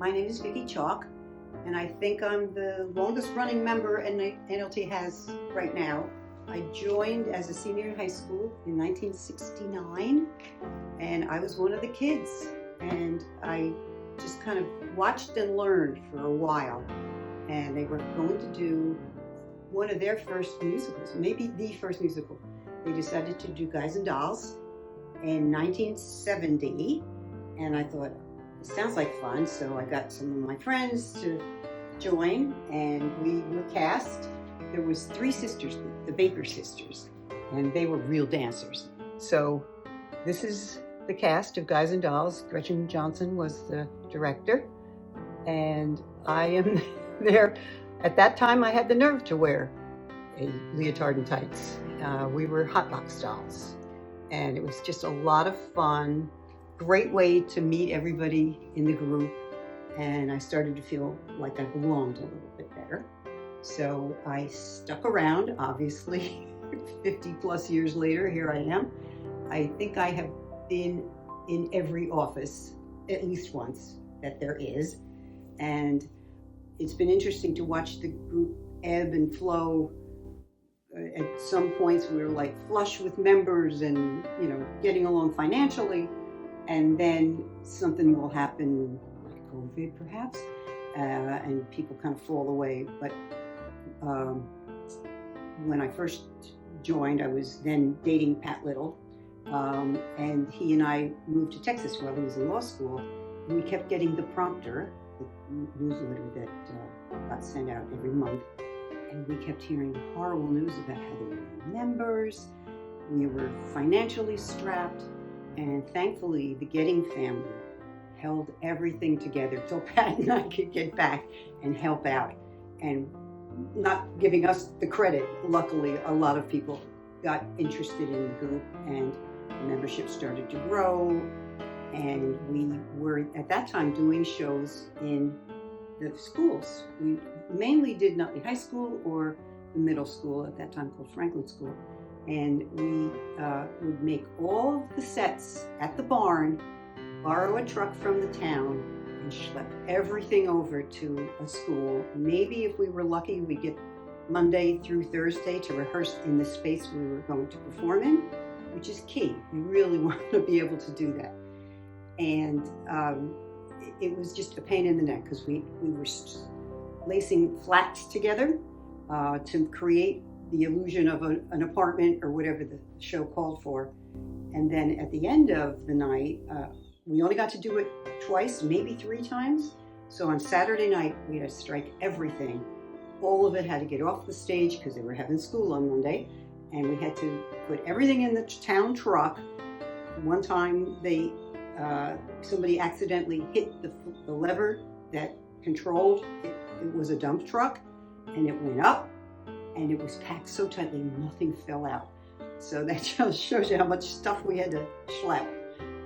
My name is Vicki Chalk, and I think I'm the longest running member NLT has right now. I joined as a senior in high school in 1969, and I was one of the kids, and I just kind of watched and learned for a while. And they were going to do one of their first musicals, maybe the first musical. They decided to do Guys and Dolls in 1970, and I thought, it sounds like fun, so I got some of my friends to join, and we were cast. There was 3 sisters, the Baker sisters, and they were real dancers. So this is the cast of Guys and Dolls. Gretchen Johnson was the director, and I am there. At that time, I had the nerve to wear a leotard and tights. We were hot box dolls, and it was just a lot of fun. Great way to meet everybody in the group, and I started to feel like I belonged a little bit better. So I stuck around, obviously. 50 plus years later, here I am. I think I have been in every office at least once that there is, and it's been interesting to watch the group ebb and flow. At some points we were like flush with members and, getting along financially, and then something will happen, like COVID perhaps, and people kind of fall away. But when I first joined, I was then dating Pat Little, and he and I moved to Texas while he was in law school. We kept getting the prompter, the newsletter that got sent out every month, and we kept hearing horrible news about how there were no members. We were financially strapped, and thankfully the Getting family held everything together till Pat and I could get back and help out, and not giving us the credit. Luckily, a lot of people got interested in the group, and the membership started to grow, and we were at that time doing shows in the schools. We mainly did Nutley High School or the middle school, at that time called Franklin School, and we would make all of the sets at the barn, borrow a truck from the town, and schlep everything over to a school. Maybe if we were lucky, we'd get Monday through Thursday to rehearse in the space we were going to perform in, which is key. You really want to be able to do that. And it was just a pain in the neck, because we were lacing flats together to create the illusion of an apartment or whatever the show called for. And then at the end of the night, we only got to do it twice, maybe 3 times. So on Saturday night, we had to strike everything. All of it had to get off the stage because they were having school on Monday, and we had to put everything in the town truck. One time somebody accidentally hit the lever that controlled it. It was a dump truck, and it went up, and it was packed so tightly nothing fell out. So that just shows you how much stuff we had to schlep.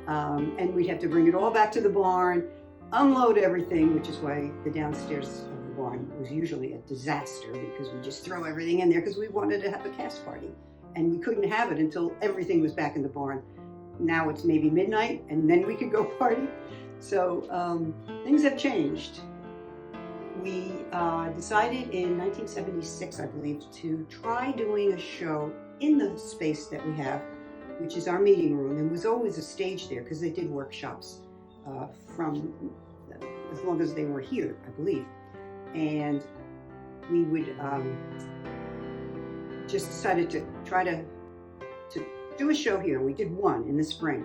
And we'd have to bring it all back to the barn, unload everything, which is why the downstairs of the barn was usually a disaster, because we just throw everything in there because we wanted to have a cast party, and we couldn't have it until everything was back in the barn. Now it's maybe midnight, and then we could go party. So things have changed. We decided in 1976, I believe, to try doing a show in the space that we have, which is our meeting room, and was always a stage there because they did workshops from as long as they were here, I believe. And we would just decided to try to do a show here. We did one in the spring,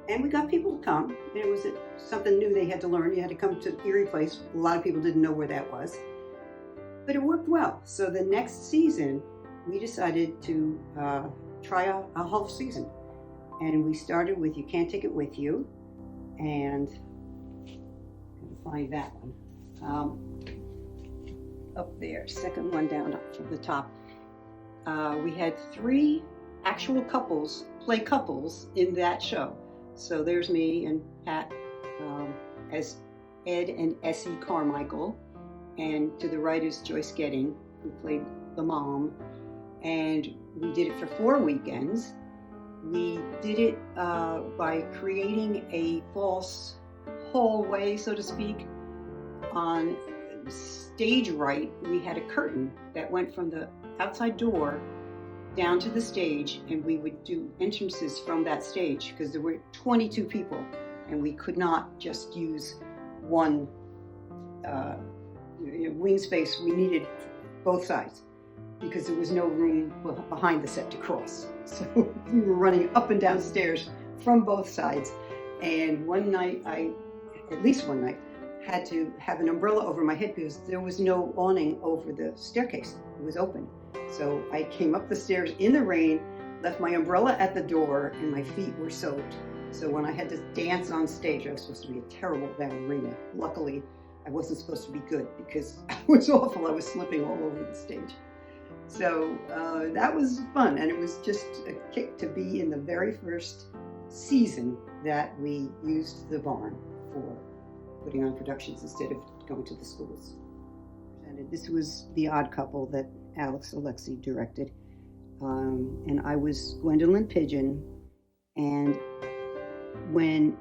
and we got people to come, and it was something new they had to learn. You had to come to Erie Place. A lot of people didn't know where that was, but it worked well. So the next season, we decided to try a whole season, and we started with You Can't Take It With You, and find that one up there, second one down from the top. We had 3 actual couples play couples in that show. So there's me and Pat as Ed and Essie Carmichael, and to the right is Joyce Getting, who played the mom. And we did it for 4 weekends. We did it by creating a false hallway, so to speak, on stage right, we had a curtain that went from the outside door down to the stage, and we would do entrances from that stage because there were 22 people, and we could not just use one wing space. We needed both sides because there was no room behind the set to cross. So we were running up and down stairs from both sides. And one night, at least one night, had to have an umbrella over my head because there was no awning over the staircase. It was open. So I came up the stairs in the rain, left my umbrella at the door, and my feet were soaked. So when I had to dance on stage, I was supposed to be a terrible ballerina. Luckily, I wasn't supposed to be good because I was awful. I was slipping all over the stage. So that was fun, and it was just a kick to be in the very first season that we used the barn for putting on productions instead of going to the schools. This was The Odd Couple that Alex Alexi directed, and I was Gwendolyn Pigeon. And when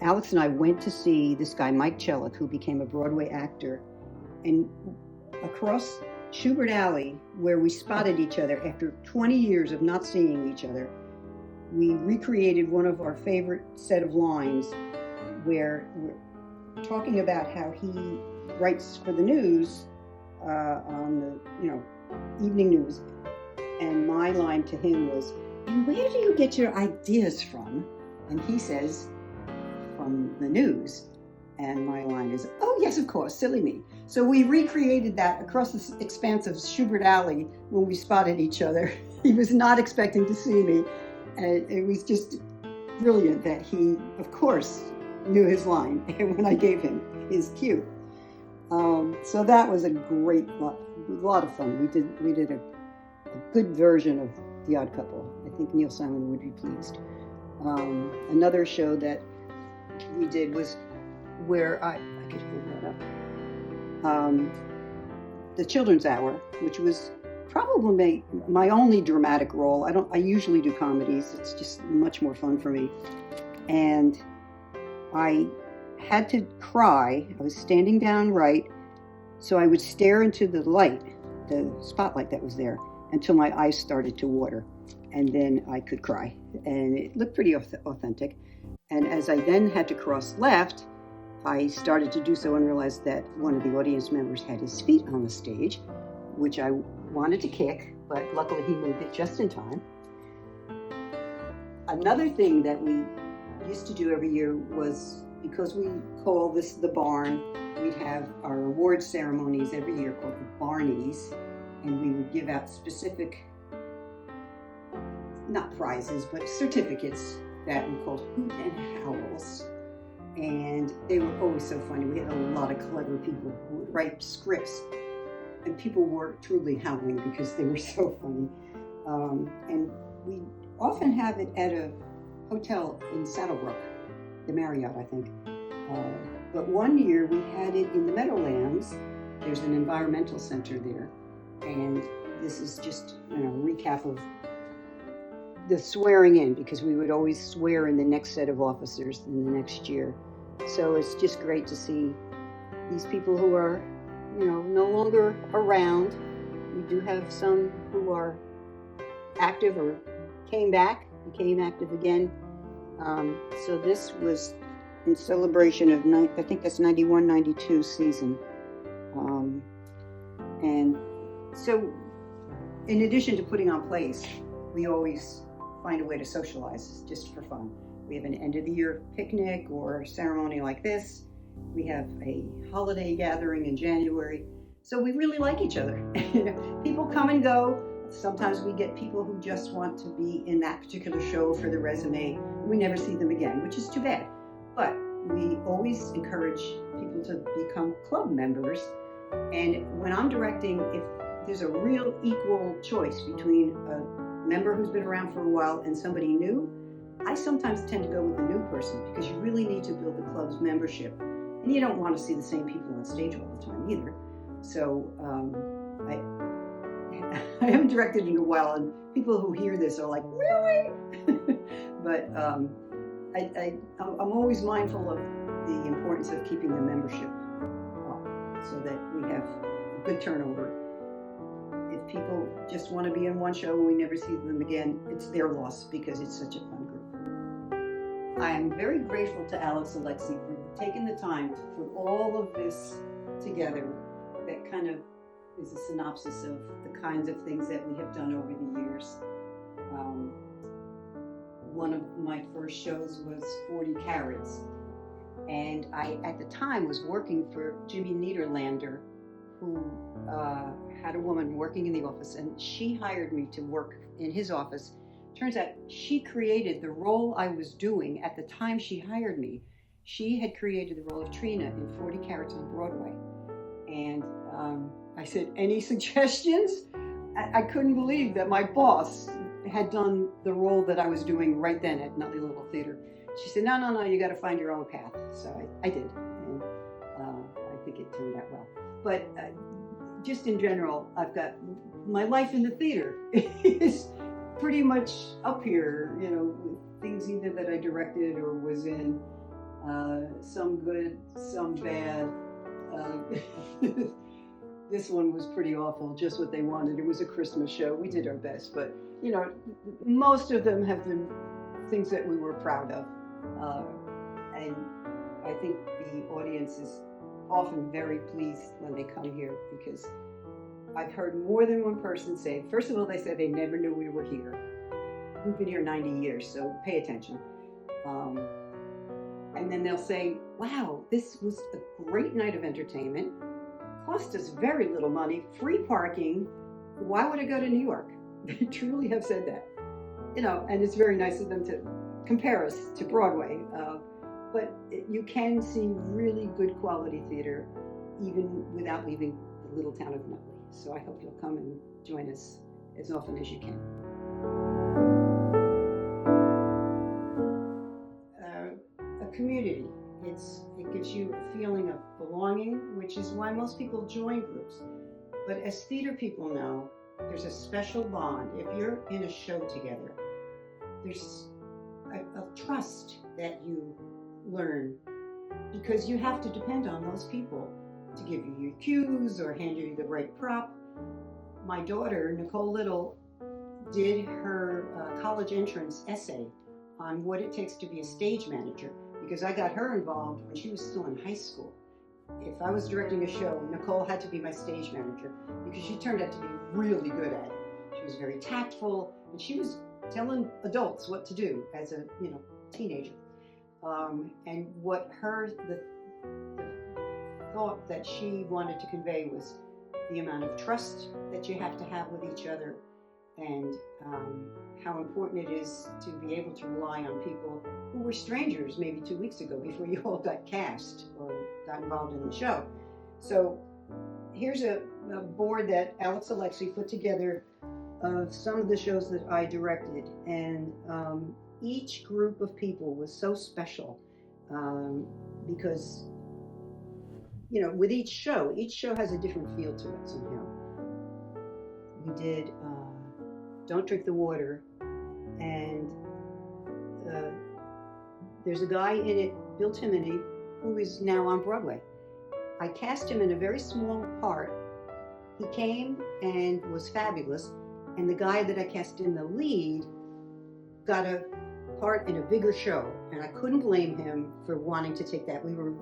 Alex and I went to see this guy Mike Chelik, who became a Broadway actor, and across Schubert Alley, where we spotted each other after 20 years of not seeing each other, we recreated one of our favorite set of lines where we're talking about how he writes for the news on the evening news, and my line to him was, "And where do you get your ideas from?" And he says, "From the news." And my line is, "Oh yes, of course, silly me." So we recreated that across the expanse of Schubert Alley when we spotted each other. He was not expecting to see me, and it was just brilliant that he, of course, knew his line when I gave him his cue. So that was a great lot of fun. We did a good version of The Odd Couple. I think Neil Simon would be pleased. Another show that we did was where I could hold that up. The Children's Hour, which was probably my only dramatic role. I usually do comedies. It's just much more fun for me. And I had to cry. I was standing down right, so I would stare into the light, the spotlight that was there, until my eyes started to water, and then I could cry. And it looked pretty authentic. And as I then had to cross left, I started to do so and realized that one of the audience members had his feet on the stage, which I wanted to kick, but luckily he moved it just in time. Another thing that we used to do every year was, because we call this the barn, we'd have our award ceremonies every year called the Barneys, and we would give out specific, not prizes, but certificates that we called Hoot and Howls. And they were always so funny. We had a lot of clever people who would write scripts, and people were truly howling because they were so funny. And we often have it at a hotel in Saddlebrook, the Marriott, I think. But one year we had it in the Meadowlands. There's an environmental center there. And this is just a recap of the swearing in, because we would always swear in the next set of officers in the next year. So it's just great to see these people who are, no longer around. We do have some who are active or became active again. So this was in celebration of, I think that's 91-92 season. And so in addition to putting on plays, we always find a way to socialize just for fun. We have an end of the year picnic or ceremony like this. We have a holiday gathering in January. So we really like each other. People come and go. Sometimes we get people who just want to be in that particular show for the resume. We never see them again, which is too bad. But we always encourage people to become club members. And when I'm directing, if there's a real equal choice between a member who's been around for a while and somebody new, I sometimes tend to go with the new person, because you really need to build the club's membership. And you don't want to see the same people on stage all the time either. So I haven't directed in a while, and people who hear this are like, really? But I'm always mindful of the importance of keeping the membership up so that we have a good turnover. If people just want to be in one show and we never see them again, it's their loss because it's such a fun group. I am very grateful to Alex Alexi for taking the time to put all of this together. That kind of is a synopsis of the kinds of things that we have done over the years. One of my first shows was 40 Carats, and I, at the time, was working for Jimmy Niederlander, who had a woman working in the office, and she hired me to work in his office. Turns out she created the role I was doing at the time she hired me. She had created the role of Trina in 40 Carats on Broadway. And I said, any suggestions? I couldn't believe that my boss had done the role that I was doing right then at Nutley Little Theater. She said, no, you got to find your own path. So I did, and I think it turned out well. But just in general, I've got my life in the theater is pretty much up here, you know, with things either that I directed or was in, some good, some bad. This one was pretty awful, just what they wanted. It was a Christmas show. We did our best, but you know, most of them have been things that we were proud of. And I think the audience is often very pleased when they come here, because I've heard more than one person say, first of all, they said they never knew we were here. We've been here 90 years, so pay attention. And then they'll say, wow, this was a great night of entertainment. Cost us very little money, free parking. Why would I go to New York? They truly have said that. You know, and it's very nice of them to compare us to Broadway. But you can see really good quality theater even without leaving the little town of Nutley. So I hope you'll come and join us as often as you can. A community. It gives you a feeling of belonging, which is why most people join groups. But as theater people know, there's a special bond. If you're in a show together, there's a trust that you learn, because you have to depend on those people to give you your cues or hand you the right prop. My daughter, Nicole Little, did her college entrance essay on what it takes to be a stage manager, because I got her involved when she was still in high school. If I was directing a show, Nicole had to be my stage manager, because she turned out to be really good at it. She was very tactful, and she was telling adults what to do as a teenager. And what the thought that she wanted to convey was the amount of trust that you have to have with each other, and how important it is to be able to rely on people who were strangers maybe 2 weeks ago before you all got cast or got involved in the show. So here's a board that Alex Alexi put together of some of the shows that I directed, and each group of people was so special because, you know, with each show has a different feel to it somehow. We did Don't Drink the Water, and there's a guy in it, Bill Timoney, who is now on Broadway. I cast him in a very small part. He came and was fabulous, and the guy that I cast in the lead got a part in a bigger show, and I couldn't blame him for wanting to take that. We were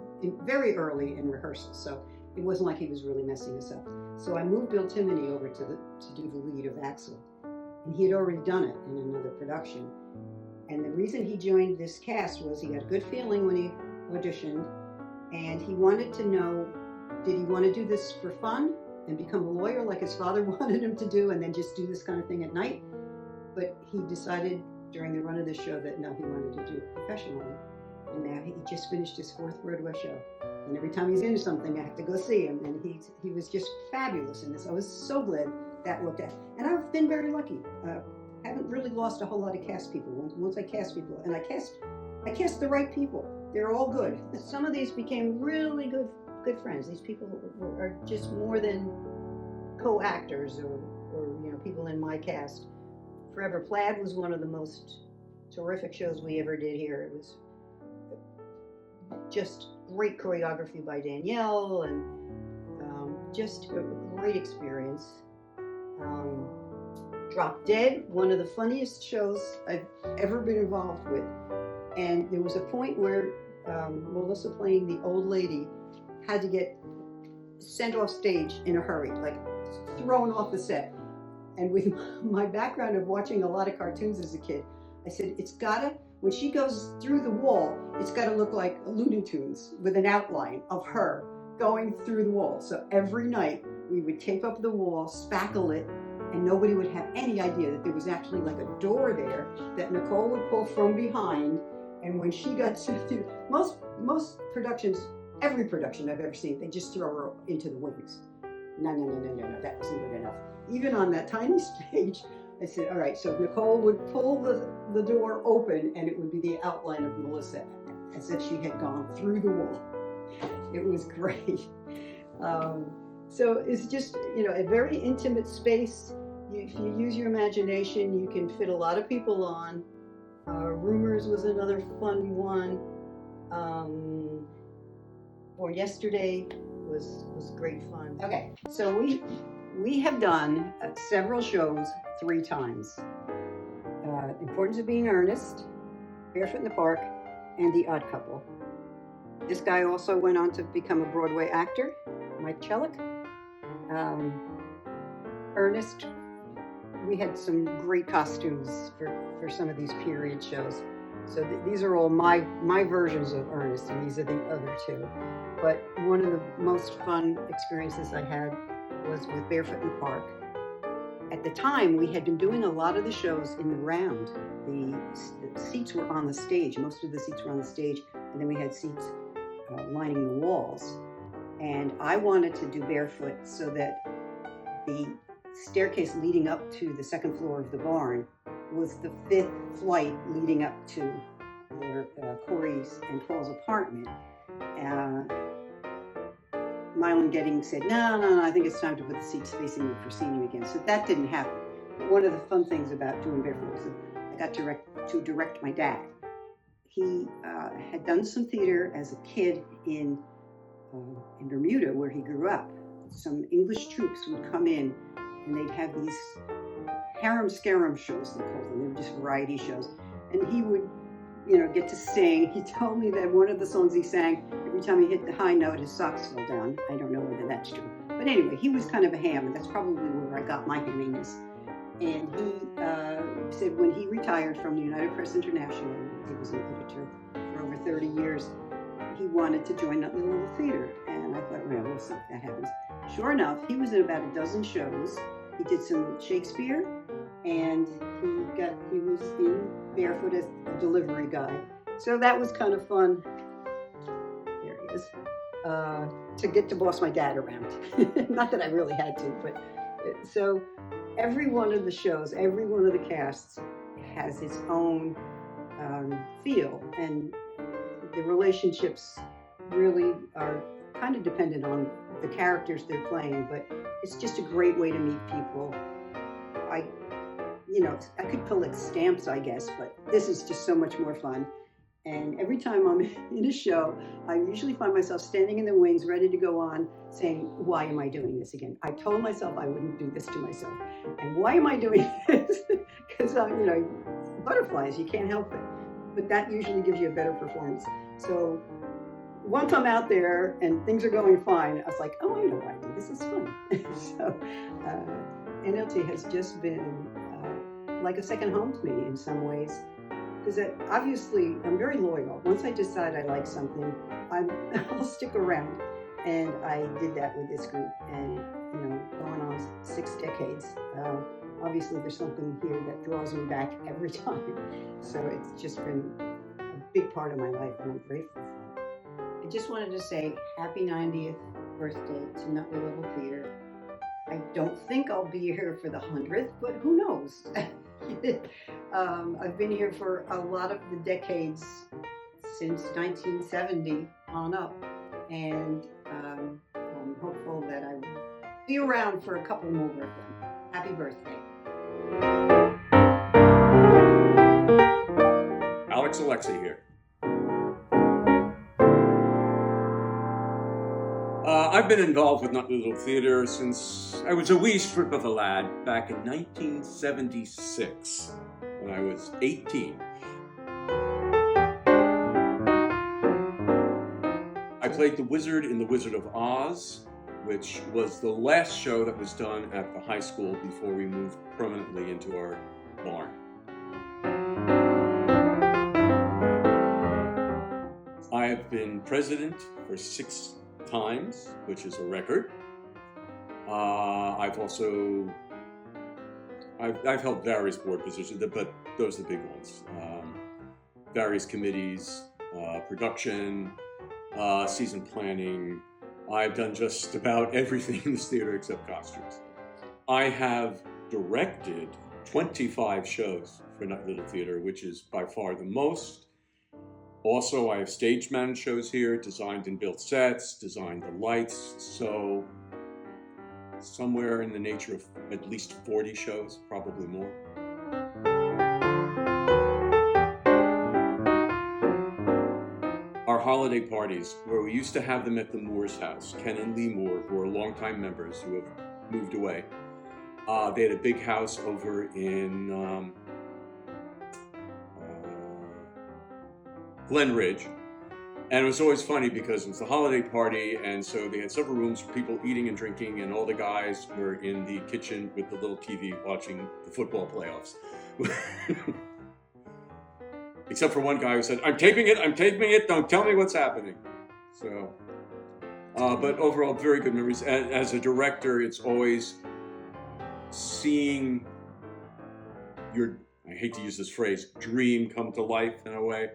very early in rehearsal, so it wasn't like he was really messing us up. So I moved Bill Timoney over to do the lead of Axel, and he had already done it in another production. And the reason he joined this cast was he got a good feeling when he auditioned, and he wanted to know, did he want to do this for fun and become a lawyer like his father wanted him to do, and then just do this kind of thing at night? But he decided during the run of the show that no, he wanted to do it professionally. And now he just finished his 4th Broadway show. And every time he's in something, I have to go see him. And he was just fabulous in this. I was so glad that worked out. And I've been very lucky. Haven't really lost a whole lot of cast people. Once I cast people, and I cast the right people. They're all good. Some of these became really good friends. These people are just more than co-actors or people in my cast. Forever Plaid was one of the most terrific shows we ever did here. It was just great choreography by Danielle, and just a great experience. Drop Dead, one of the funniest shows I've ever been involved with. And there was a point where Melissa, playing the old lady, had to get sent off stage in a hurry, like thrown off the set. And with my background of watching a lot of cartoons as a kid, I said, it's gotta, when she goes through the wall, it's gotta look like Looney Tunes with an outline of her going through the wall. So every night we would tape up the wall, spackle it, and nobody would have any idea that there was actually like a door there that Nicole would pull from behind. And when she got to most productions, every production I've ever seen, they just throw her into the wings. No, that wasn't good enough. Even on that tiny stage, I said, all right, so Nicole would pull the door open and it would be the outline of Melissa, as if she had gone through the wall. It was great. So it's just, a very intimate space. If you use your imagination, you can fit a lot of people on. Rumors was another fun one. For Yesterday was great fun. Okay, so we have done several shows 3 times. Importance of Being Earnest, Barefoot in the Park, and The Odd Couple. This guy also went on to become a Broadway actor, Mike Chelik. Ernest, we had some great costumes for some of these period shows. So these are all my versions of Ernest, and these are the other 2. But one of the most fun experiences I had was with Barefoot in the Park. At the time, we had been doing a lot of the shows in the round. The seats were on the stage. Most of the seats were on the stage, and then we had seats lining the walls. And I wanted to do Barefoot so that the staircase leading up to the 2nd floor of the barn was the 5th flight leading up to Corey's and Paul's apartment. Mylan Getting said, no, I think it's time to put the seats facing the proscenium again. So that didn't happen. But one of the fun things about doing Barefoot was that I got to direct my dad. He had done some theater as a kid in Bermuda, where he grew up. Some English troops would come in and they'd have these harem-scarum shows, they called them. They were just variety shows. And he would, get to sing. He told me that one of the songs he sang, every time he hit the high note, his socks fell down. I don't know whether that's true. But anyway, he was kind of a ham, and that's probably where I got my hamminess. And he said when he retired from the United Press International, he was an editor for over 30 years, he wanted to join Nutley Little Theater. And I thought, well, we'll see if that happens. Sure enough, he was in about a dozen shows. He did some Shakespeare, and he was in Barefoot as a delivery guy. So that was kind of fun. There he is. To get to boss my dad around. Not that I really had to, but so every one of the shows, every one of the casts has its own feel, and the relationships really are kind of dependent on the characters they're playing, but it's just a great way to meet people. I could collect stamps, I guess, but this is just so much more fun. And every time I'm in a show, I usually find myself standing in the wings, ready to go on, saying, why am I doing this again? I told myself I wouldn't do this to myself. And why am I doing this? Because, butterflies, you can't help it. But that usually gives you a better performance. So once I'm out there and things are going fine, I was like, oh, I know why I do this. Is fun. So NLT has just been like a second home to me in some ways. Because obviously I'm very loyal. Once I decide I like something, I'll stick around. And I did that with this group, and going on 6 decades. Obviously there's something here that draws me back every time. So it's just been a big part of my life, and I'm grateful for it. I just wanted to say happy 90th birthday to Nutley Little Theater. I don't think I'll be here for the 100th, but who knows? I've been here for a lot of the decades since 1970 on up, and I'm hopeful that I will be around for a couple more of them. Happy birthday. Alex Alexi here. I've been involved with Nutley Little Theatre since I was a wee strip of a lad back in 1976 when I was 18. I played the Wizard in The Wizard of Oz, which was the last show that was done at the high school before we moved permanently into our barn. I have been president for 6 times, which is a record. I've held various board positions, but those are the big ones. Various committees, production, season planning. I've done just about everything in this theater except costumes. I have directed 25 shows for Nutley Little Theatre, which is by far the most. Also, I have stage managed shows here, designed and built sets, designed the lights, so somewhere in the nature of at least 40 shows, probably more. Our holiday parties, where we used to have them at the Moore's house, Ken and Lee Moore, who are longtime members who have moved away. They had a big house over in Glen Ridge, and it was always funny because it was the holiday party, and so they had several rooms for people eating and drinking, and all the guys were in the kitchen with the little TV watching the football playoffs. Except for one guy who said, I'm taping it, don't tell me what's happening. So, but overall, very good memories. As a director, it's always seeing your, I hate to use this phrase, dream come to life in a way,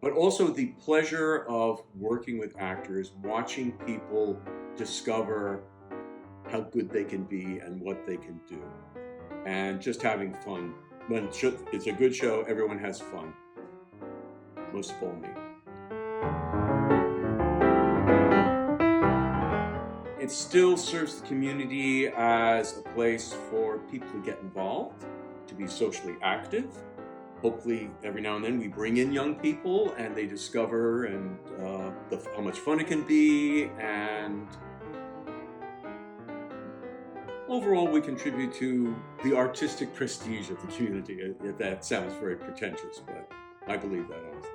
but also the pleasure of working with actors, watching people discover how good they can be and what they can do, and just having fun. When it's a good show, everyone has fun. Most of all me. It still serves the community as a place for people to get involved, to be socially active. Hopefully, every now and then we bring in young people and they discover how much fun it can be, and overall we contribute to the artistic prestige of the community. That sounds very pretentious, but I believe that honestly.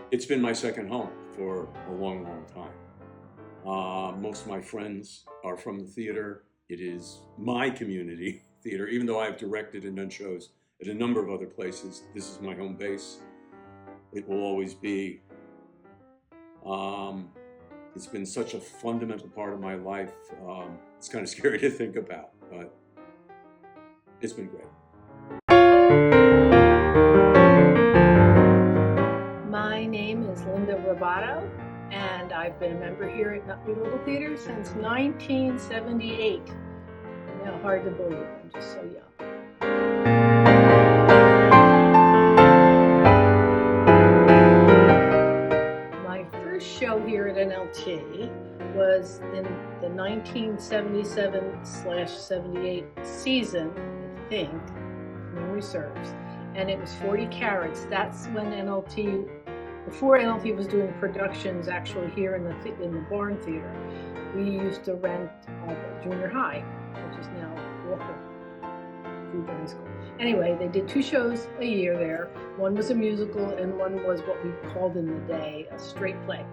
It's been my second home for a long, long time. Most of my friends are from the theater. It is my community theater, even though I've directed and done shows at a number of other places. This is my home base. It will always be. It's been such a fundamental part of my life. It's kind of scary to think about, but it's been great. My name is Linda Robato, and I've been a member here at Nutley Little Theatre since 1978. Now, hard to believe, I'm just so young. My first show here at NLT was in the 1977/78 season, I think, if memory serves, and it was 40 Carats. That's when NLT, before NLT was doing productions actually here in the Barn Theater. We used to rent junior high, which is now Walker Junior High School. Anyway, they did 2 shows a year there. One was a musical and one was what we called in the day a straight play.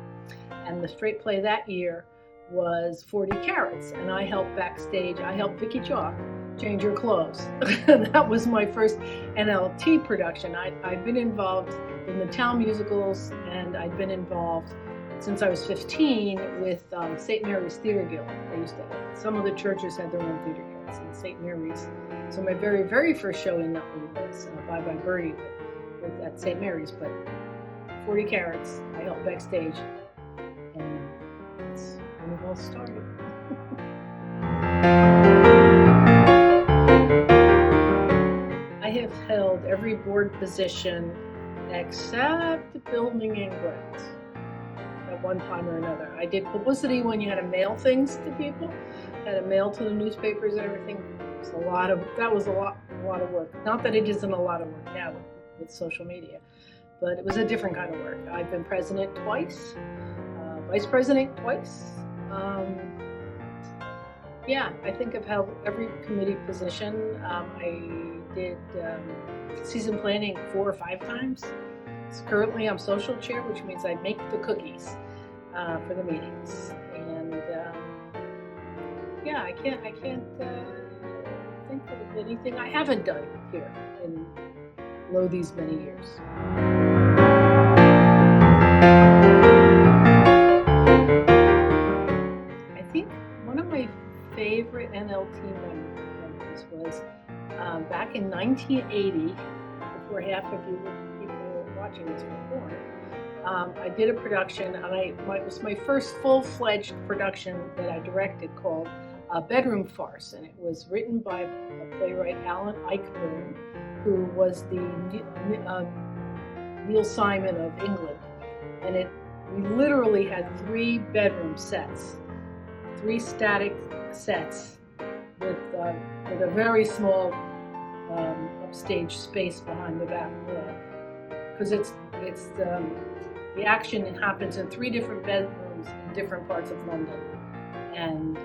And the straight play that year was 40 Carats, and I helped backstage. I helped Vicky Chalk change her clothes. That was my first NLT production. I'd been involved in the town musicals, and I'd been involved since I was 15 with St. Mary's Theater Guild. They used to, some of the churches had their own theater guilds, and St. Mary's. So my very, very first show in Nutley was Bye Bye Birdie with at St. Mary's, but 40 Carats, I helped backstage, and that's when it all started. I have held every board position except building and grounds at one time or another. I did publicity when you had to mail things to people, had to mail to the newspapers and everything. That was a lot of work. Not that it isn't a lot of work now with social media, but it was a different kind of work. I've been president twice, vice president twice. I think I've held every committee position. I did season planning 4 or 5 times. Currently, I'm social chair, which means I make the cookies for the meetings. And I can't think of anything I haven't done here in these many years. I think one of my favorite NLT memories was back in 1980, before half of you people were watching this were born. I did a production, and it was my first full-fledged production that I directed, called Bedroom Farce, and it was written by a playwright, Alan Ayckbourn, who was the Neil Simon of England, and we literally had 3 bedroom sets, 3 static sets with a very small upstage space behind the back wall, because the action happens in 3 different bedrooms in different parts of London, and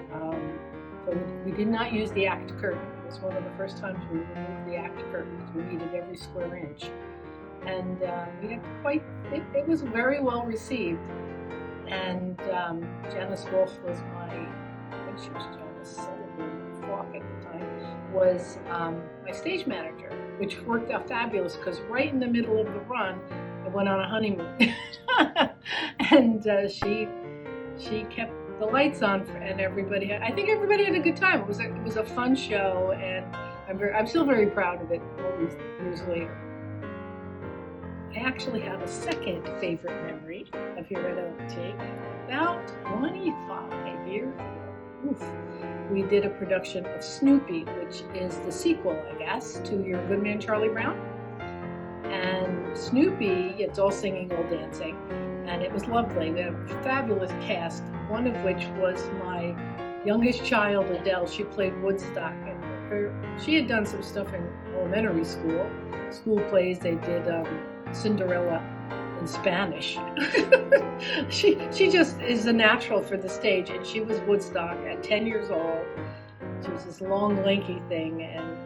so we did not use the act curtain. It was one of the first times we removed the act curtain because we needed every square inch, and we had it was very well received. And Janice Wolfe was I think she was Janice Sullivan Falk at the time, was my stage manager, which worked out fabulous because right in the middle of the run, I went on a honeymoon, and she kept the lights on, and I think everybody had a good time. It was a fun show, and I'm still very proud of it all these years later. I actually have a second favorite memory of here at NLT. About 25 years ago, we did a production of Snoopy, which is the sequel, I guess, to Your Good Man Charlie Brown. And Snoopy, it's all singing, all dancing, and it was lovely. We had a fabulous cast, one of which was my youngest child, Adele. She played Woodstock, and she had done some stuff in elementary school plays. They did Cinderella in Spanish. she just is a natural for the stage, and she was Woodstock at 10 years old. She was this long, lanky thing, and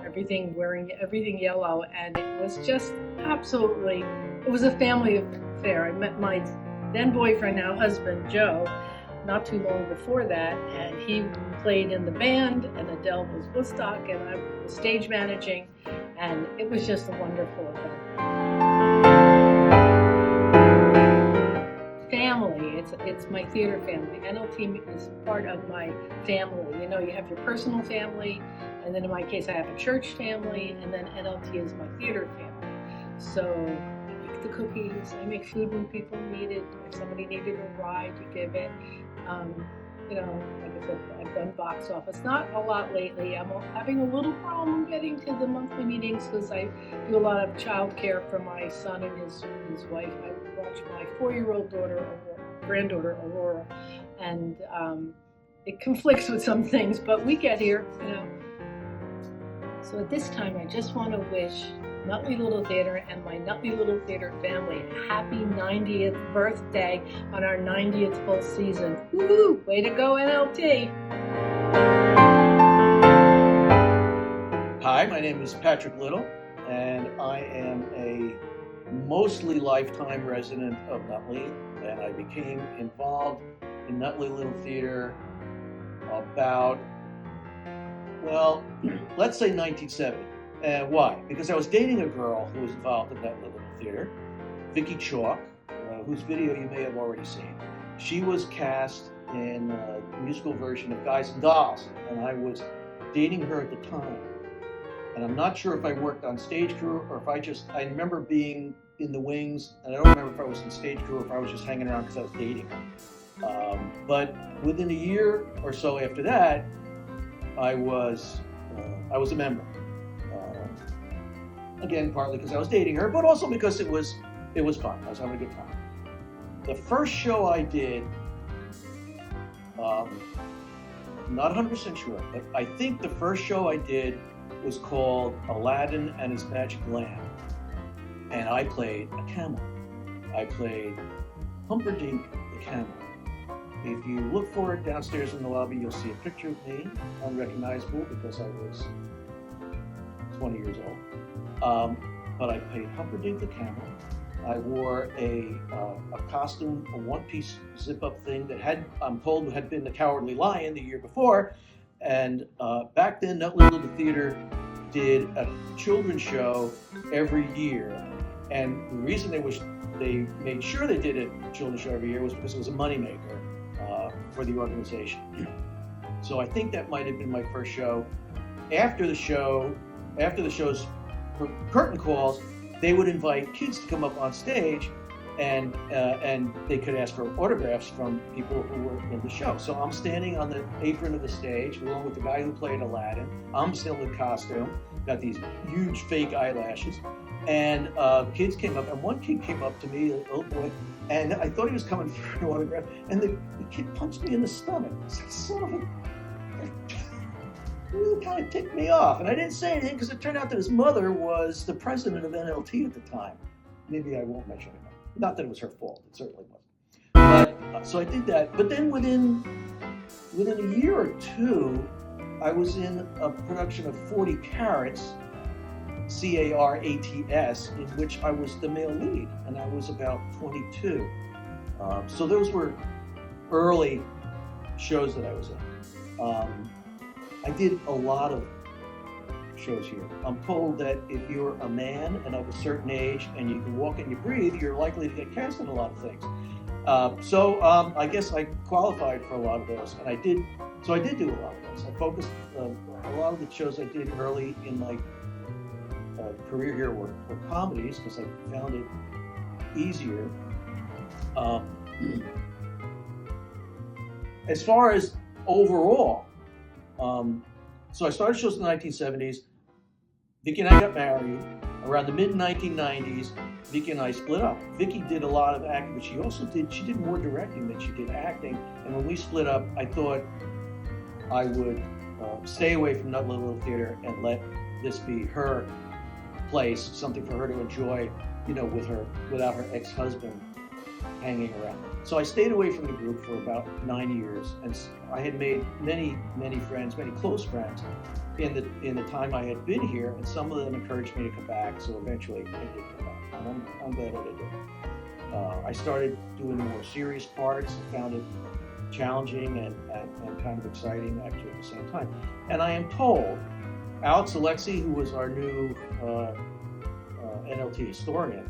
wearing everything yellow, and it was just absolutely, it was a family affair. I met my then boyfriend, now husband, Joe, not too long before that, and he played in the band, and Adele was Woodstock, and I was stage managing, and it was just a wonderful event. Family, it's my theater family. NLT is part of my family. You know, you have your personal family, and then in my case I have a church family, and then NLT is my theater family. So I make the cookies, I make food when people need it. If somebody needed a ride, you give it. Like I said, I've done box office, not a lot lately. I'm having a little problem getting to the monthly meetings because I do a lot of child care for my son and his wife. I watch my 4-year-old granddaughter Aurora, and it conflicts with some things, but we get here, So at this time, I just want to wish Nutley Little Theater and my Nutley Little Theater family a happy 90th birthday on our 90th full season. Woohoo! Way to go, NLT! Hi, my name is Patrick Little, and I am a mostly lifetime resident of Nutley, and I became involved in Nutley Little Theater about, let's say 1970. Why? Because I was dating a girl who was involved in Nutley Little Theater, Vicky Chalk, whose video you may have already seen. She was cast in a musical version of Guys and Dolls, and I was dating her at the time. And I'm not sure if I worked on stage crew or if I remember being in the wings, and I don't remember if I was in stage crew or if I was just hanging around because I was dating her. But within a year or so after that, I was a member. Again, partly because I was dating her, but also because it was fun. I was having a good time. The first show I did, not 100% sure, but I think the first show I did was called Aladdin and His Magic Lamp. and I played a camel. I played Humperdinck the camel. If you look for it downstairs in the lobby, you'll see a picture of me, unrecognizable because I was 20 years old. But I played Humperdinck the camel. I wore a costume, a one-piece zip-up thing that I'm told, had been the Cowardly Lion the year before. And back then, Nut Little Theater did a children's show every year. And the reason they made sure they did a children's show every year was because it was a moneymaker for the organization. So I think that might have been my first show. After the show's curtain calls, they would invite kids to come up on stage, and they could ask for autographs from people who were in the show. So I'm standing on the apron of the stage along with the guy who played Aladdin. I'm still in costume, got these huge fake eyelashes, and kids came up, and one kid came up to me, a little boy, and I thought he was coming for an autograph, and the kid punched me in the stomach. It's like, sort of really kind of ticked me off, and I didn't say anything because it turned out that his mother was the president of NLT at the time. Maybe I won't mention it. Not that it was her fault; it certainly wasn't. But so I did that. But then within a year or two, I was in a production of 40 Carats, C-A-R-A-T-S, in which I was the male lead, and I was about 22. So those were early shows that I was in. I did a lot of shows here. I'm told that if you're a man and of a certain age and you can walk and you breathe, you're likely to get cast in a lot of things. So I guess I qualified for a lot of those, and I did do a lot of those. I focused a lot of the shows I did early in my career here were comedies because I found it easier. As far as overall, so I started shows in the 1970s. Vicki and I got married. Around the mid-1990s, Vicki and I split up. Vicki did a lot of acting, but she did more directing than she did acting. And when we split up, I thought I would stay away from Nut Little Theater and let this be her place, something for her to enjoy, without her ex-husband hanging around. So I stayed away from the group for about 9 years, and I had made many friends, many close friends in the time I had been here, and some of them encouraged me to come back. So eventually I did come back, and I'm glad I did. I started doing more serious parts. I found it challenging and kind of exciting actually at the same time. And I am told Alex Alexi, who was our new NLT historian,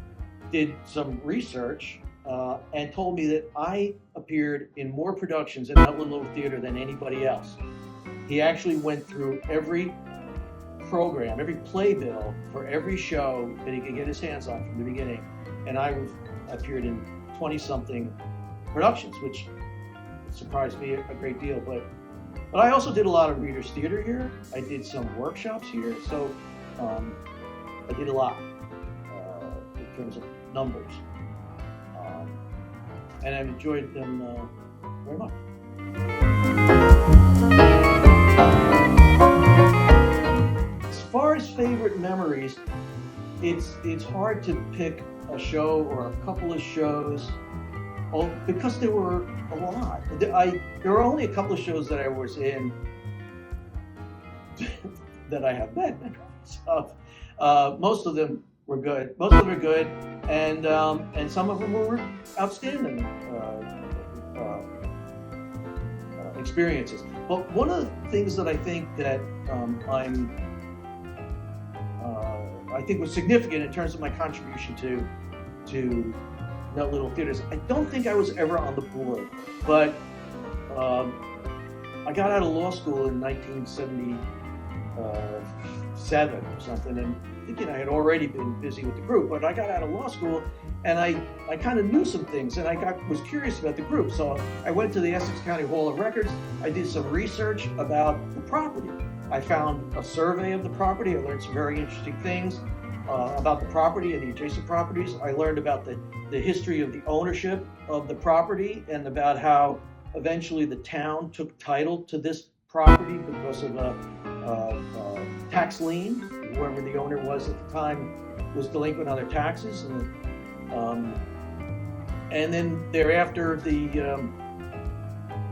did some research and told me that I appeared in more productions at Nut Little Theater than anybody else. He actually went through every program, every playbill for every show that he could get his hands on from the beginning, and I appeared in 20-something productions, which surprised me a great deal. But I also did a lot of Reader's Theater here. I did some workshops here, so I did a lot in terms of numbers. And I've enjoyed them very much. As far as favorite memories, it's hard to pick a show or a couple of shows, because there were a lot. There were only a couple of shows that I was in that I have bad memories of. Most of them were good. Most of them are good, and some of them were outstanding experiences. But one of the things that I think that I think was significant in terms of my contribution to Nut Little Theaters, I don't think I was ever on the board, but I got out of law school in 1977 or something, and thinking I had already been busy with the group, but I got out of law school and I kind of knew some things, and I was curious about the group. So I went to the Essex County Hall of Records. I did some research about the property. I found a survey of the property. I learned some very interesting things about the property and the adjacent properties. I learned about the history of the ownership of the property and about how eventually the town took title to this property because of a tax lien whoever the owner was at the time was delinquent on their taxes, and then thereafter the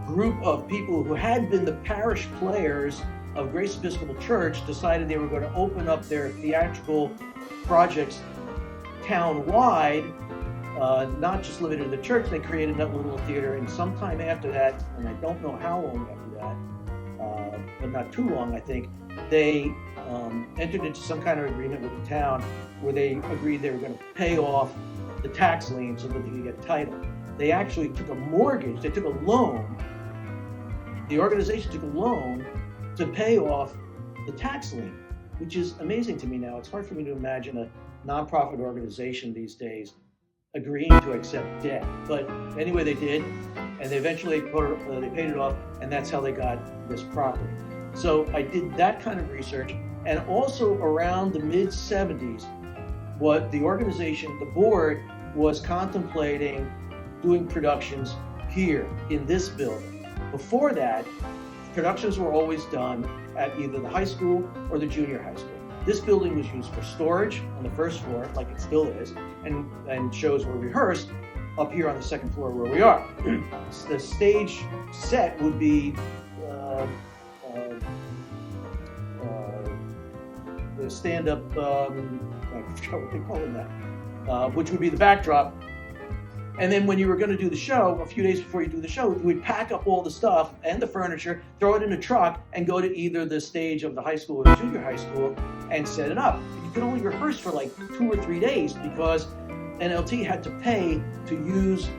group of people who had been the parish players of Grace Episcopal Church decided they were going to open up their theatrical projects town-wide, not just limited to the church. They created that little theater, and sometime after that, and I don't know how long after that, but not too long, I think, they entered into some kind of agreement with the town where they agreed they were going to pay off the tax lien so that they could get title. They actually took a mortgage, they took a loan, the organization took a loan to pay off the tax lien, which is amazing to me now. It's hard for me to imagine a nonprofit organization these days agreeing to accept debt. But anyway, they did, and they eventually they paid it off, and that's how they got this property. So I did that kind of research, and also around the mid-70s, what the organization, the board, was contemplating doing productions here in this building. Before that, productions were always done at either the high school or the junior high school. This building was used for storage on the first floor, like it still is, and shows were rehearsed up here on the second floor where we are. The stage set would be the stand-up, I forgot what they call it now, which would be the backdrop. And then when you were going to do the show, a few days before you do the show, we'd pack up all the stuff and the furniture, throw it in a truck, and go to either the stage of the high school or the junior high school and set it up. You could only rehearse for like 2 or 3 days because NLT had to pay to use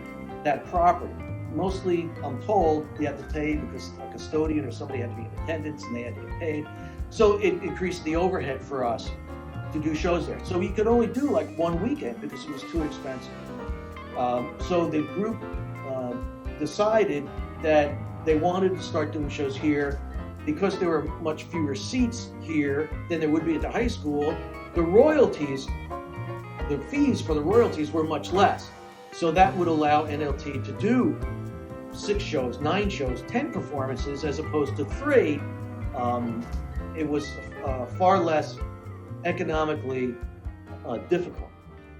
that property. Mostly, I'm told, you had to pay because a custodian or somebody had to be in attendance and they had to get paid. So it increased the overhead for us to do shows there. So we could only do like one weekend because it was too expensive. So the group decided that they wanted to start doing shows here because there were much fewer seats here than there would be at the high school. The royalties, the fees for the royalties were much less. So that would allow NLT to do 6 shows, 9 shows, 10 performances as opposed to 3. It was far less economically difficult.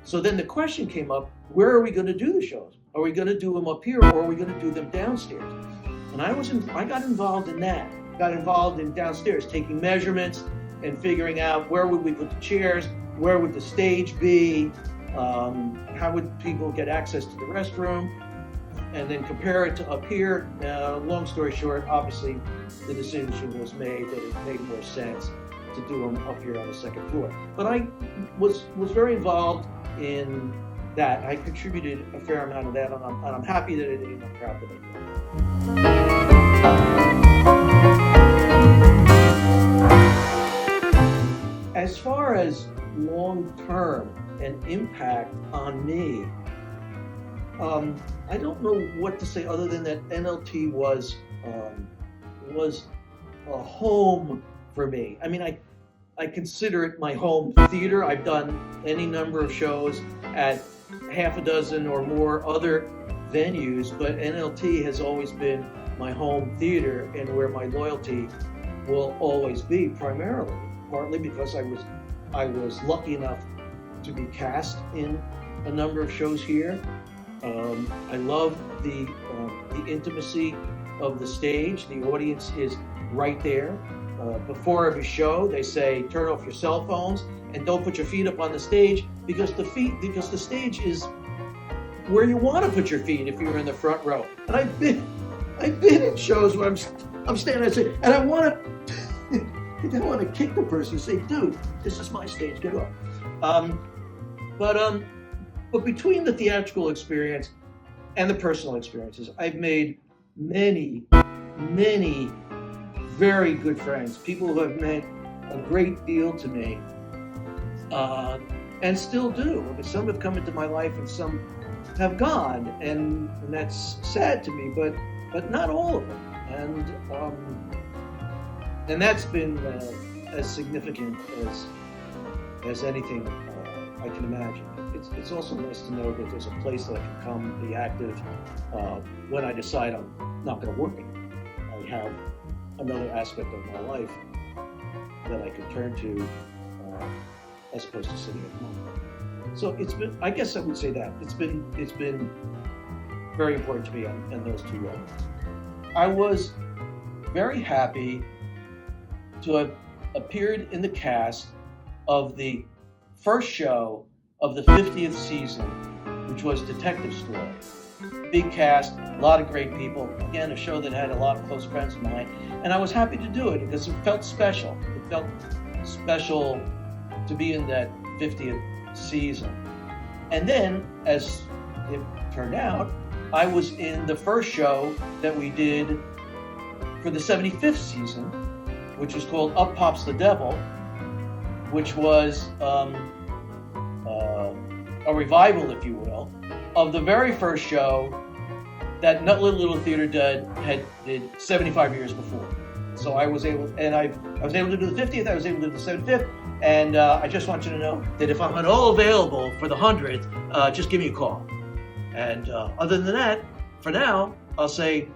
So then the question came up, where are we going to do the shows? Are we going to do them up here or are we going to do them downstairs? And I got involved in that. Got involved in downstairs, taking measurements and figuring out where would we put the chairs, where would the stage be, how would people get access to the restroom, and then compare it to up here. Long story short, obviously the decision was made that it made more sense to do them up here on the second floor. But I was very involved in that. I contributed a fair amount of that, and I'm happy that I did, and I'm proud that I did. As far as long-term and impact on me, I don't know what to say other than that NLT was a home for me. I mean, I consider it my home theater. I've done any number of shows at half a dozen or more other venues, but NLT has always been my home theater and where my loyalty will always be, primarily, partly because I was lucky enough to be cast in a number of shows here. I love the intimacy of the stage. The audience is right there. Before every show, they say, turn off your cell phones and don't put your feet up on the stage because the stage is where you want to put your feet if you're in the front row. And I've been in shows where I'm standing there and I want to kick the person and say, dude, this is my stage, get off. But between the theatrical experience and the personal experiences, I've made many very good friends, people who have meant a great deal to me, and still do. I mean, some have come into my life and some have gone, and that's sad to me, but not all of them. And that's been as significant as anything I can imagine. It's also nice to know that there's a place that I can come and be active when I decide I'm not going to work. I have another aspect of my life that I could turn to theater as opposed to sitting at home. So it's been, I guess I would say that it's been very important to me on those two levels. I was very happy to have appeared in the cast of the first show of the 50th season, which was Detective Story. Big cast, a lot of great people. Again, a show that had a lot of close friends of mine. And I was happy to do it because it felt special. It felt special to be in that 50th season. And then, as it turned out, I was in the first show that we did for the 75th season, which was called Up Pops the Devil, which was a revival, if you will, of the very first show that Nutley Little Theater did 75 years before. So I was able, and I was able to do the 50th, I was able to do the 75th, and I just want you to know that if I'm at all available for the 100th, just give me a call. And other than that, for now, I'll say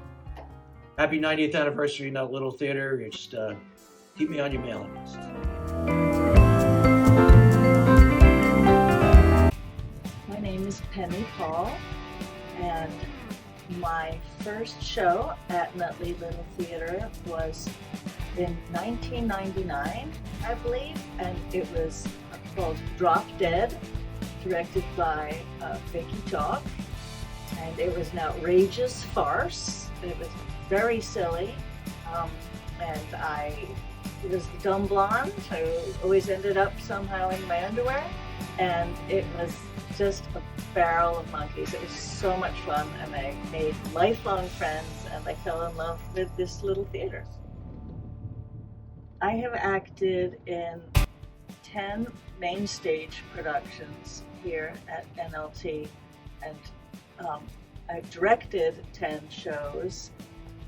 happy 90th anniversary, Nutley Little Theater. Just keep me on your mailing list. My name is Penny Paul, and my first show at Nutley Little Theater was in 1999, I believe, and it was called Drop Dead, directed by Vicky Chalk, and it was an outrageous farce. It was very silly, and I was the dumb blonde who always ended up somehow in my underwear, and it was just a barrel of monkeys. It was so much fun, and I made lifelong friends, and I fell in love with this little theater. I have acted in 10 main stage productions here at NLT, and I've directed 10 shows,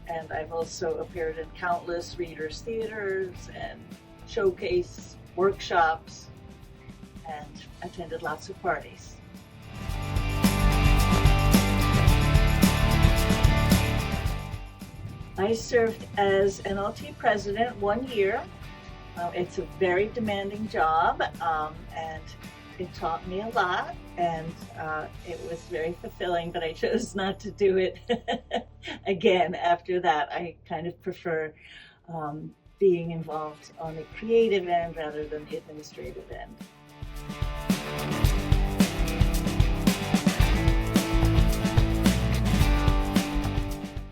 and I've also appeared in countless readers' theaters and showcase workshops, and attended lots of parties. I served as NLT president 1 year. It's a very demanding job, and it taught me a lot, and it was very fulfilling, but I chose not to do it again after that. I kind of prefer being involved on the creative end rather than the administrative end.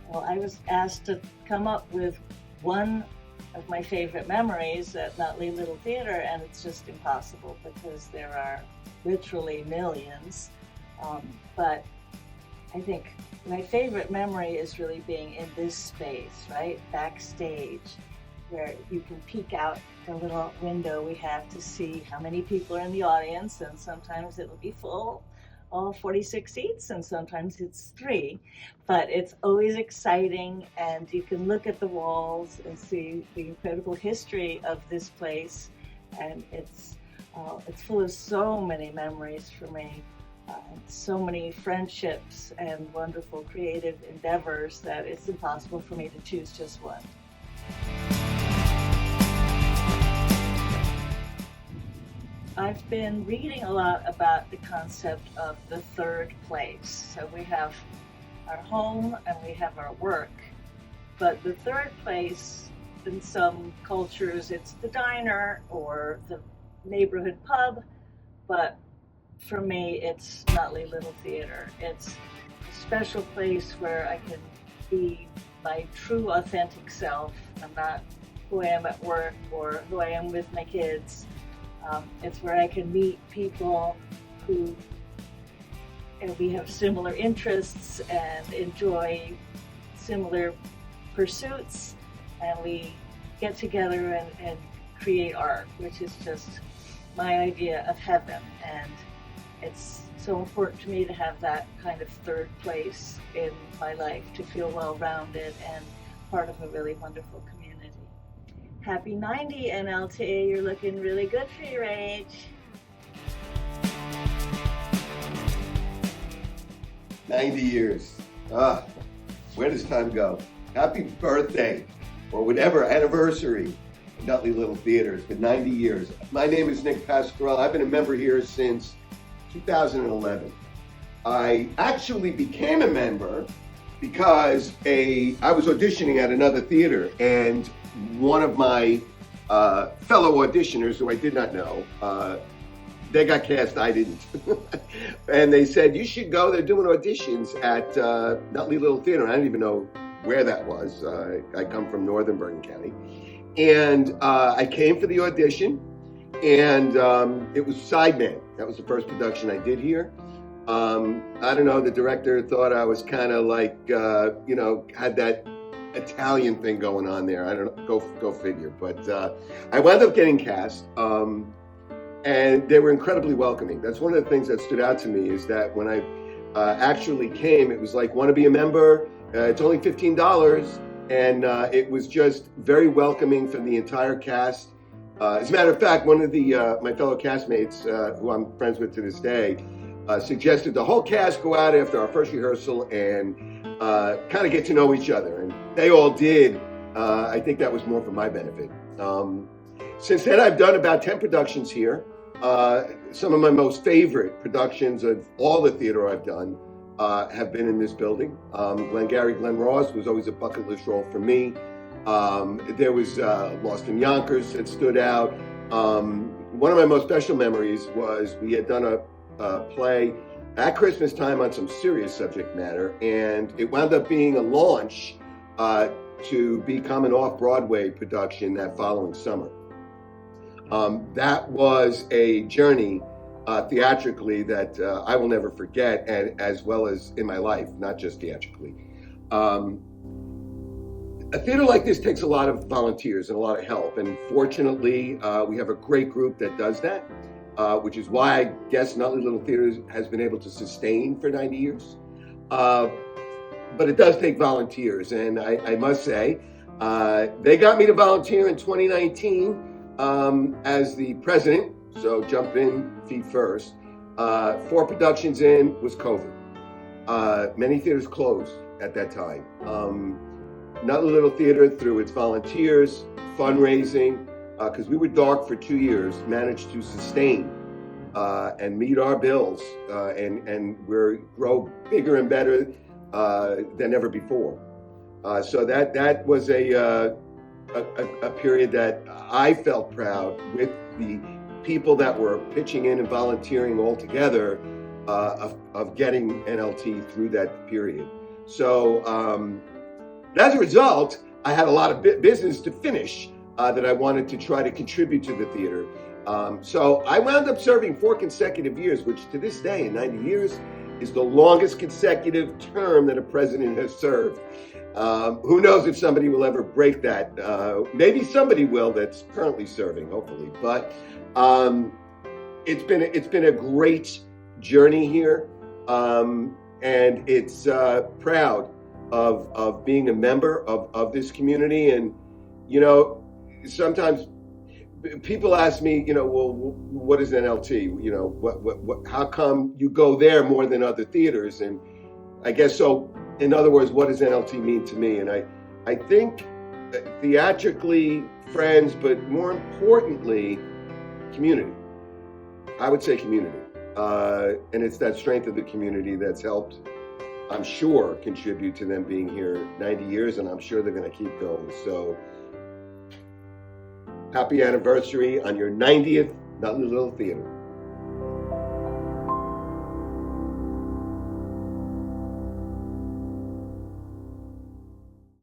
Well, I was asked to come up with one of my favorite memories at Nutley Little Theater, and it's just impossible because there are literally millions. But I think my favorite memory is really being in this space, right? Backstage, where you can peek out the little window we have to see how many people are in the audience, and sometimes it'll be full, all 46 seats, and sometimes it's 3, but it's always exciting, and you can look at the walls and see the incredible history of this place, and it's full of so many memories for me, so many friendships and wonderful creative endeavors that it's impossible for me to choose just one. I've been reading a lot about the concept of the third place. So we have our home and we have our work, but the third place, in some cultures, it's the diner or the neighborhood pub, but for me, it's Nutley Little Theater. It's a special place where I can be my true, authentic self. I'm not who I am at work or who I am with my kids. It's where I can meet people who we have similar interests and enjoy similar pursuits, and we get together and create art, which is just my idea of heaven. And it's so important to me to have that kind of third place in my life, to feel well-rounded and part of a really wonderful community. Happy 90, NLT. You're looking really good for your age. 90 years. Where does time go? Happy birthday, or whatever, anniversary. Nutley Little Theater. It's been 90 years. My name is Nick Pasquarello. I've been a member here since 2011. I actually became a member because I was auditioning at another theater, and one of my fellow auditioners, who I did not know, they got cast, I didn't. And they said, you should go, they're doing auditions at Nutley Little Theater. I didn't even know where that was. I come from northern Bergen County. And I came for the audition, and it was Sideman. That was the first production I did here. I don't know, the director thought I was kind of like, had that Italian thing going on there. I don't know, go figure. But I wound up getting cast, and they were incredibly welcoming. That's one of the things that stood out to me, is that when I actually came, it was like, want to be a member? It's only $15. And it was just very welcoming from the entire cast. As a matter of fact, one of my fellow castmates, who I'm friends with to this day, suggested the whole cast go out after our first rehearsal and kind of get to know each other. And they all did. I think that was more for my benefit. Since then, I've done about 10 productions here. Some of my most favorite productions of all the theater I've done have been in this building. Glen Ross was always a bucket list role for me. There was Lost in Yonkers that stood out. One of my most special memories was we had done a play at Christmas time on some serious subject matter, and it wound up being a launch to become an off-Broadway production that following summer. That was a journey theatrically that I will never forget, and as well as in my life, not just theatrically. A theater like this takes a lot of volunteers and a lot of help, and fortunately we have a great group that does that, which is why I guess Nutley Little Theater has been able to sustain for 90 years. But it does take volunteers, and I must say, they got me to volunteer in 2019 as the president. So jump in feet first. 4 productions in was COVID. Many theaters closed at that time. Nutley Little Theater, through its volunteers, fundraising, because we were dark for 2 years, managed to sustain and meet our bills, and grow bigger and better than ever before. So that was a period that I felt proud with the people that were pitching in and volunteering all together of getting NLT through that period. So as a result, I had a lot of business to finish that I wanted to try to contribute to the theater. So I wound up serving 4 consecutive years, which to this day, in 90 years, is the longest consecutive term that a president has served. Who knows if somebody will ever break that? Maybe somebody will that's currently serving, hopefully. But it's been a great journey here, and it's proud of being a member of this community. And sometimes people ask me, well, what is NLT? What? How come you go there more than other theaters? And I guess so. In other words, what does NLT mean to me? And I think theatrically, friends, but more importantly, community. I would say community. And it's that strength of the community that's helped, I'm sure, contribute to them being here 90 years, and I'm sure they're going to keep going. So happy anniversary on your 90th Nutley Little Theater.